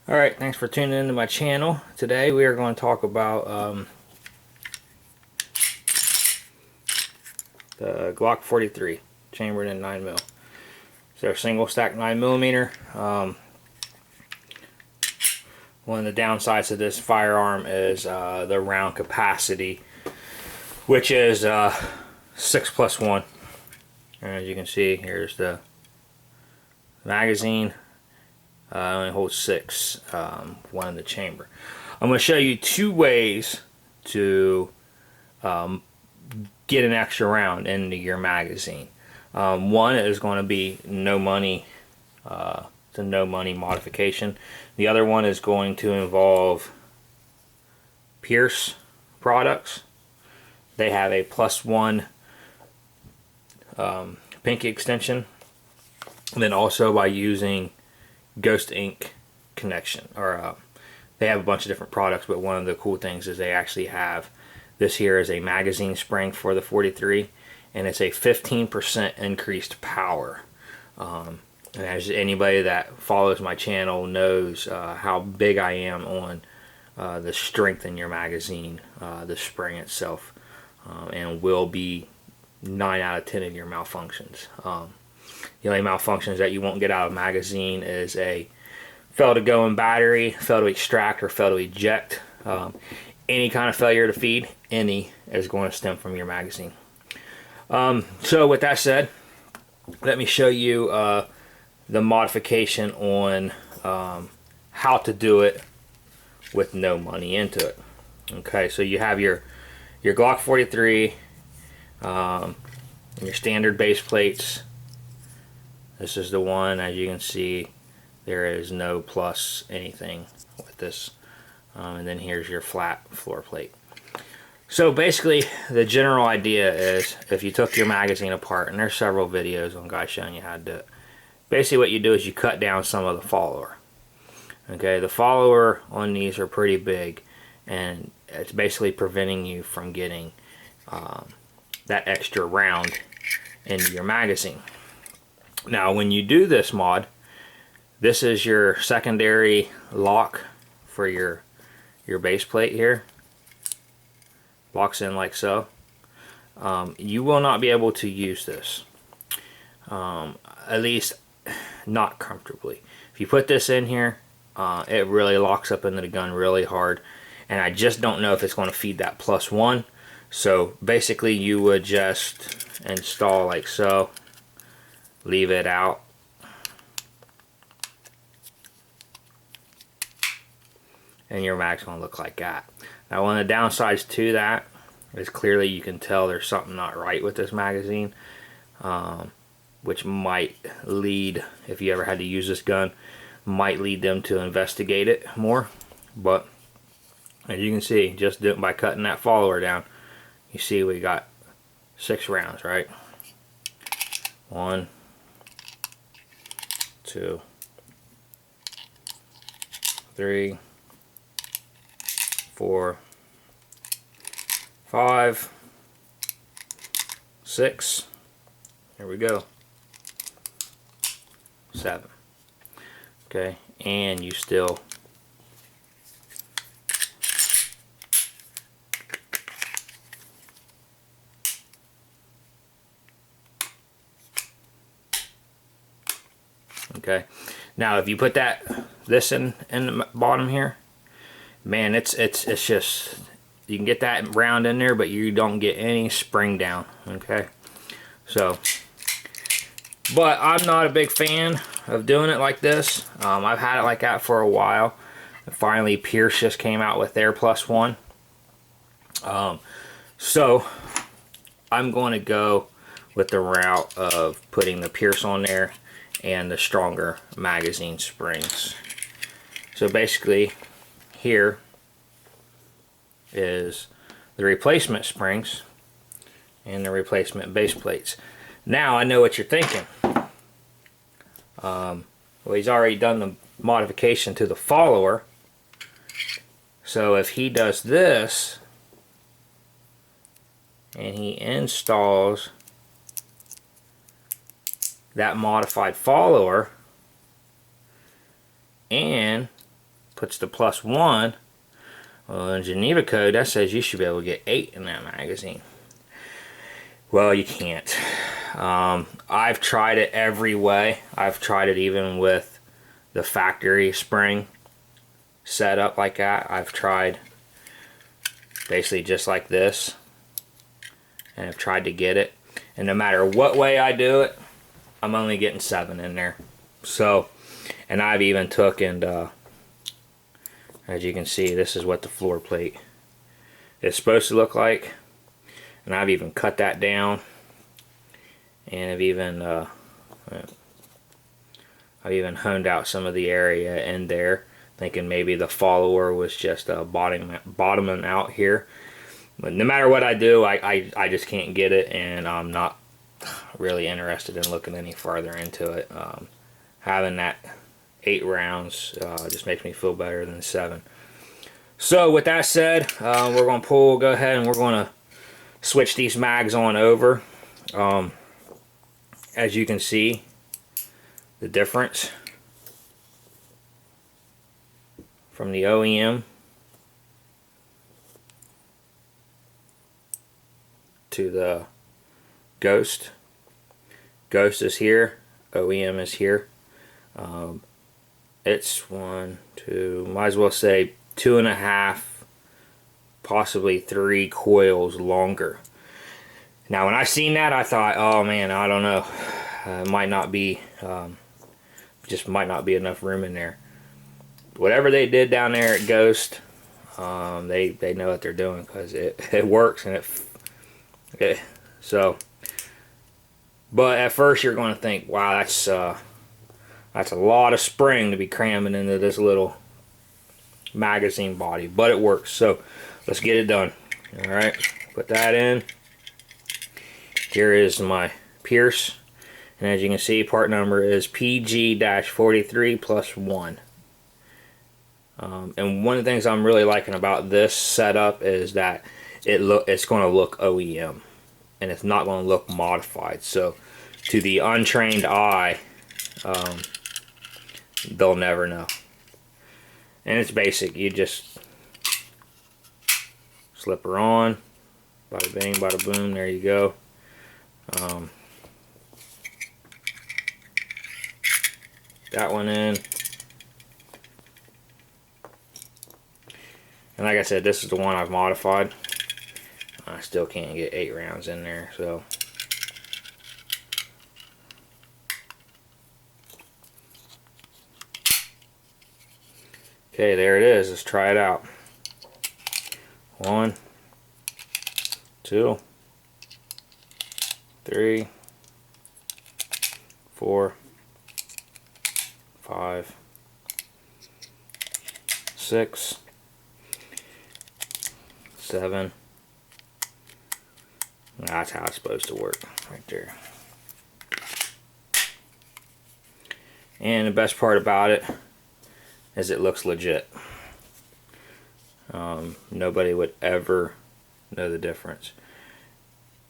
Alright, thanks for tuning into my channel. Today we are going to talk about the Glock 43 chambered in 9mm. So a single stack 9mm. One of the downsides of this firearm is the round capacity, which is 6+1. And as you can see, here's the magazine. It only holds 6, one in the chamber. I'm going to show you 2 ways to get an extra round into your magazine. One is going to be no money, it's a no money modification. The other one is going to involve Pearce products. They have a +1 pinky extension. And then also by using Ghost Ink connection, or they have a bunch of different products, but one of the cool things is they actually have this here is a magazine spring for the 43, and it's a 15% increased power. And as anybody that follows my channel knows how big I am on the strength in your magazine, the spring itself, and will be 9 out of 10 of your malfunctions. The only malfunctions that you won't get out of a magazine is a fail to go in battery, fail to extract, or fail to eject. Any kind of failure to feed, any is going to stem from your magazine. So with that said, let me show you the modification on how to do it with no money into it. Okay, so you have your Glock 43, and your standard base plates. This is the one, as you can see, there is no plus anything with this. And then here's your flat floor plate. So basically, the general idea is if you took your magazine apart, and there's several videos on guys showing you how to do it. Basically what you do is you cut down some of the follower. Okay, the follower on these are pretty big, and it's basically preventing you from getting that extra round into your magazine. Now when you do this mod, this is your secondary lock for your base plate here. Locks in like so. You will not be able to use this, at least not comfortably. If you put this in here, it really locks up into the gun really hard, and I just don't know if it's going to feed that +1. So basically you would just install like so, leave it out, and your mag's going to look like that. Now one of the downsides to that is clearly you can tell there's something not right with this magazine, which might lead, if you ever had to use this gun, might lead them to investigate it more. But as you can see, just by cutting that follower down, you see we got 6 rounds, right? 1, 2, 3, 4, 5, 6. Here we go. 7. Okay, and you still okay. Now if you put this in the bottom here, man, it's just, you can get that round in there, but you don't get any spring down. Okay, so, but I'm not a big fan of doing it like this. I've had it like that for a while, and finally Pearce just came out with their +1. So I'm going to go with the route of putting the Pearce on there and the stronger magazine springs. So basically here is the replacement springs and the replacement base plates. Now I know what you're thinking. Well, he's already done the modification to the follower, so if he does this and he installs that modified follower and puts the +1. Well, in Geneva code, that says you should be able to get 8 in that magazine. Well, you can't. I've tried it every way. I've tried it even with the factory spring set up like that. I've tried basically just like this, and I've tried to get it. And no matter what way I do it, I'm only getting 7 in there. So, and I've even took and, as you can see, this is what the floor plate is supposed to look like. And I've even cut that down, and I've even honed out some of the area in there, thinking maybe the follower was just bottoming out here. But no matter what I do, I just can't get it, and I'm not really interested in looking any farther into it. Having that 8 rounds just makes me feel better than 7. So with that said, we're going to go ahead and we're going to switch these mags on over. As you can see, the difference from the OEM to the Ghost. Ghost is here, OEM is here. It's 1, 2, might as well say 2.5, possibly 3 coils longer. Now when I seen that, I thought, oh man, I don't know, it might not be, just might not be enough room in there. Whatever they did down there at Ghost, they know what they're doing, because it works, and so. But at first you're going to think, wow, that's a lot of spring to be cramming into this little magazine body, but it works. So let's get it done. All right, put that in. Here is my Pearce, and as you can see, part number is PG-43+1. And one of the things I'm really liking about this setup is that it's going to look OEM, and it's not going to look modified. So to the untrained eye, they'll never know. And it's basic. You just slip her on, bada bing, bada boom, there you go. That one in. And like I said, this is the one I've modified. I still can't get 8 rounds in there, so. Okay, there it is. Let's try it out. 1, 2, 3, 4, 5, 6, 7. That's how it's supposed to work, right there. And the best part about it is it looks legit. Nobody would ever know the difference.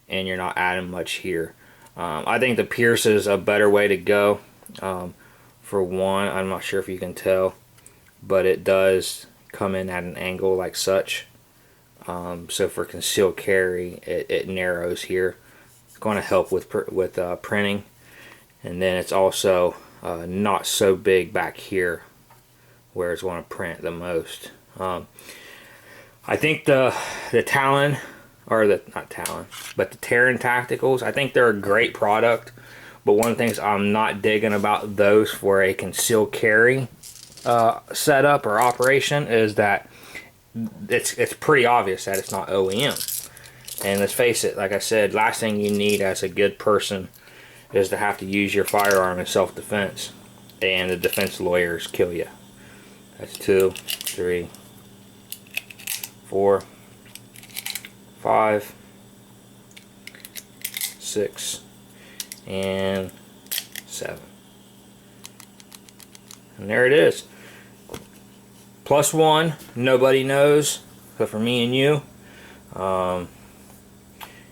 And you're not adding much here. I think the Pearce is a better way to go. For one, I'm not sure if you can tell, but it does come in at an angle like such. So for concealed carry, it narrows here. It's going to help with printing. And then it's also not so big back here where it's going to print the most. I think the Talon, or not Talon, but the Terran Tacticals, I think they're a great product. But one of the things I'm not digging about those for a concealed carry setup or operation is that it's pretty obvious that it's not OEM. And let's face it, like I said, last thing you need as a good person is to have to use your firearm in self-defense, and the defense lawyers kill you. That's 2, 3, 4, 5, 6, and 7. And there it is. +1, nobody knows, but for me and you. And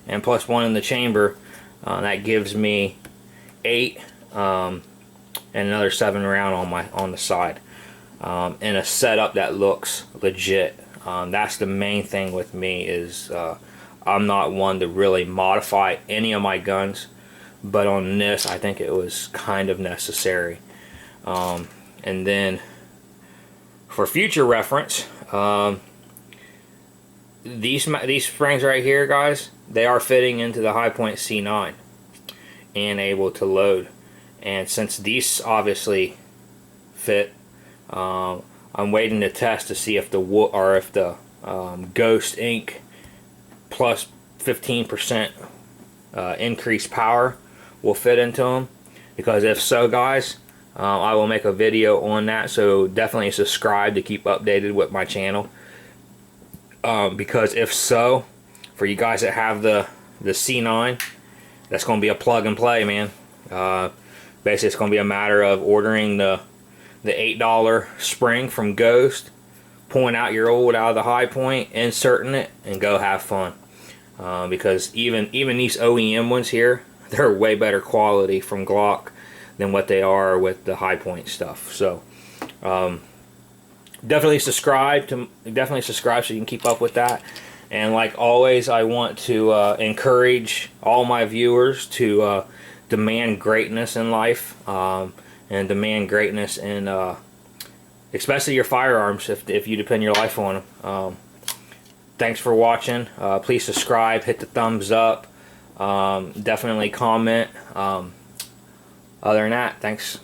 +1 in the chamber, that gives me 8, and another 7 round on the side. in a setup that looks legit. That's the main thing with me is I'm not one to really modify any of my guns, but on this I think it was kind of necessary. And then for future reference, these springs right here, guys, they are fitting into the Hi-Point C9 and able to load. And since these obviously fit, I'm waiting to test to see if the wood or if the Ghost Ink plus 15% increased power will fit into them. Because if so, guys, I will make a video on that. So definitely subscribe to keep updated with my channel. Because if so, for you guys that have the C9, that's going to be a plug and play, man. Basically, it's going to be a matter of ordering the $8 spring from Ghost, pulling out your old out of the Hi-Point, inserting it, and go have fun. Because even these OEM ones here, they're way better quality from Glock than what they are with the Hi-Point stuff. So definitely subscribe so you can keep up with that. And like always, I want to encourage all my viewers to demand greatness in life, and demand greatness in especially your firearms if you depend your life on them. Thanks for watching. Please subscribe, hit the thumbs up, definitely comment. Other than that, thanks.